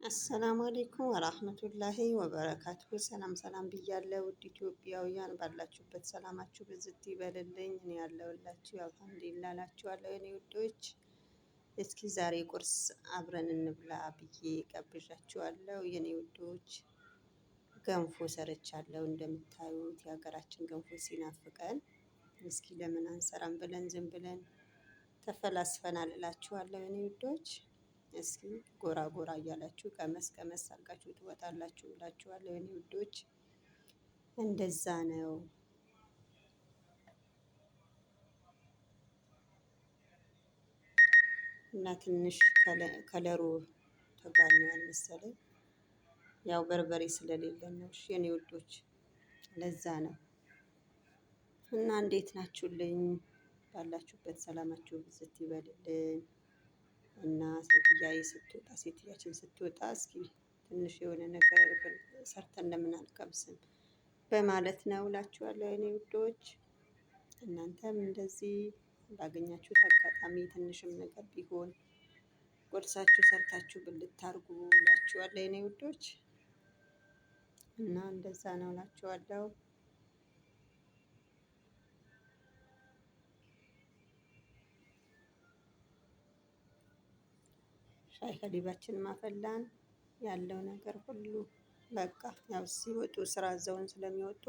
አሰላሙ አሌይኩም ወራህመቱላሂ ወበረካቱ። ሰላም ሰላም ብያለሁ። ውድ ኢትዮጵያውያን ባላችሁበት ሰላማችሁ ብዝት ይበልልኝ። እኔ ያለሁላችሁ አልሐምዱሊላህ እላችኋለሁ የኔ ውዶች። እስኪ ዛሬ ቁርስ አብረን እንብላ ብዬ ጋብዣችኋለሁ የኔ ውዶች። ገንፎ ሰርቻለሁ። እንደምታዩት የሀገራችን ገንፎ ሲናፍቀን እስኪ ለምን አንሰራም ብለን ዝም ብለን ተፈላስፈናል እላችኋለሁ የኔ ውዶች። እስኪ ጎራ ጎራ እያላችሁ ቀመስ ቀመስ አድርጋችሁ ትወጣላችሁ እላችኋለሁ የኔ ውዶች። እንደዛ ነው። እና ትንሽ ከለሩ ተጋኗል መሰለኝ። ያው በርበሬ ስለሌለን ነው። እሺ የኔ ውዶች ለዛ ነው። እና እንዴት ናችሁልኝ? ባላችሁበት ሰላማችሁ ብዝት ይበልልን። እና ሴትያችን ስትወጣ እስኪ ትንሽ የሆነ ነገር ሰርተን ለምን አንቀምስም በማለት ነው እላችኋለሁ የኔ ውዶች። እናንተም እንደዚህ ባገኛችሁት አጋጣሚ ትንሽም ነገር ቢሆን ቁርሳችሁ ሰርታችሁ ብልት አድርጉ እላችኋለሁ የኔ ውዶች። እና እንደዛ ነው እላችኋለሁ። ሻይ ከዲባችን ማፈላን ያለው ነገር ሁሉ በቃ ያው ሲወጡ ስራ እዛውን ስለሚወጡ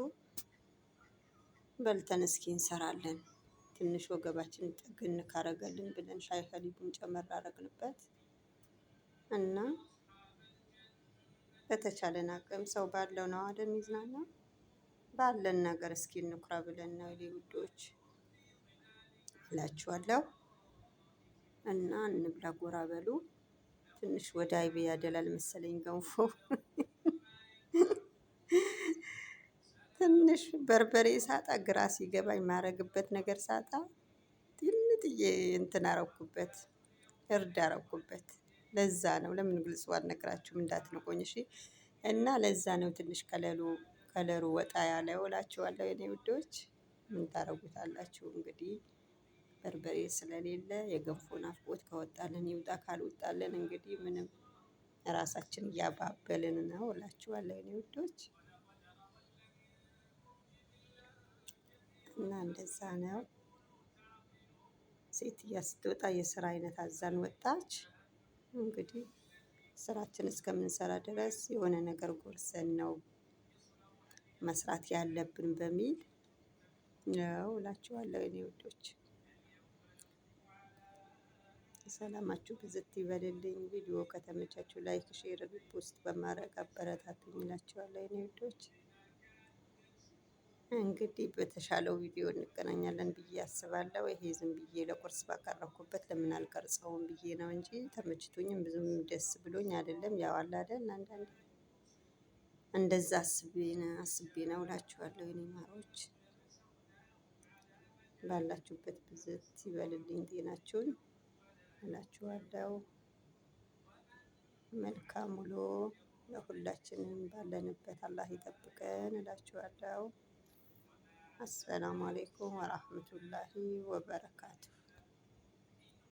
በልተን እስኪ እንሰራለን። ትንሽ ወገባችን ጥግን ካረገልን ብለን ሻይ ከሊቡን ጨመር አደረግንበት እና በተቻለን አቅም ሰው ባለው ነው አይደል የሚዝናናው። ባለን ነገር እስኪ እንኩራ ብለን ነው የኔ ውዶች እላችኋለሁ። እና እንብላ ጎራ በሉ። ትንሽ ወደ አይቤ ያደላል መሰለኝ ገንፎ። ትንሽ በርበሬ ሳጣ ግራ ሲገባኝ ማረግበት ነገር ሳጣ ትንጥዬ እንትን አረኩበት፣ እርድ አረኩበት። ለዛ ነው። ለምን ግልጹ አልነግራችሁም እንዳትንቁኝ እሺ። እና ለዛ ነው ትንሽ ከለሩ ወጣ ያለው እላችኋለሁ የኔ ውዶች። ምን ታረጉታላችሁ እንግዲህ በርበሬ ስለሌለ የገንፎ ናፍቆት ከወጣልን ይውጣ፣ ካልወጣልን እንግዲህ ምንም ራሳችን እያባበልን ነው እላችኋለሁ የኔ ውዶች። እና እንደዛ ነው። ሴትያ ስትወጣ የስራ አይነት አዛን ወጣች። እንግዲህ ስራችን እስከምንሰራ ድረስ የሆነ ነገር ጎርሰን ነው መስራት ያለብን በሚል ነው እላችኋለሁ የኔ ውዶች። ሰላማችሁ ብዝት ይበልልኝ። ቪዲዮ ከተመቻችሁ ላይክ፣ ሼር፣ ሪፖስት በማድረግ አበረታቱኝ እላችኋለሁ የኔ ውዶች። እንግዲህ በተሻለው ቪዲዮ እንገናኛለን ብዬ አስባለሁ። ይሄ ዝም ብዬ ለቁርስ ባቀረብኩበት ለምን አልቀርጸውም ብዬ ነው እንጂ ተመችቶኝም ብዙም ደስ ብሎኝ አይደለም። ያው አለ አይደል አንዳንዴ እንደዛ አስቤ ነው እላችኋለሁ የኔ ማሮች። ባላችሁበት ብዝት ይበልልኝ ጤናችሁን እላችኋለሁ። መልካም ውሎ ለሁላችንም ባለንበት አላህ ይጠብቀን እላችኋለሁ። አሰላሙ አሌይኩም ወራህመቱላሂ ወበረካቱ።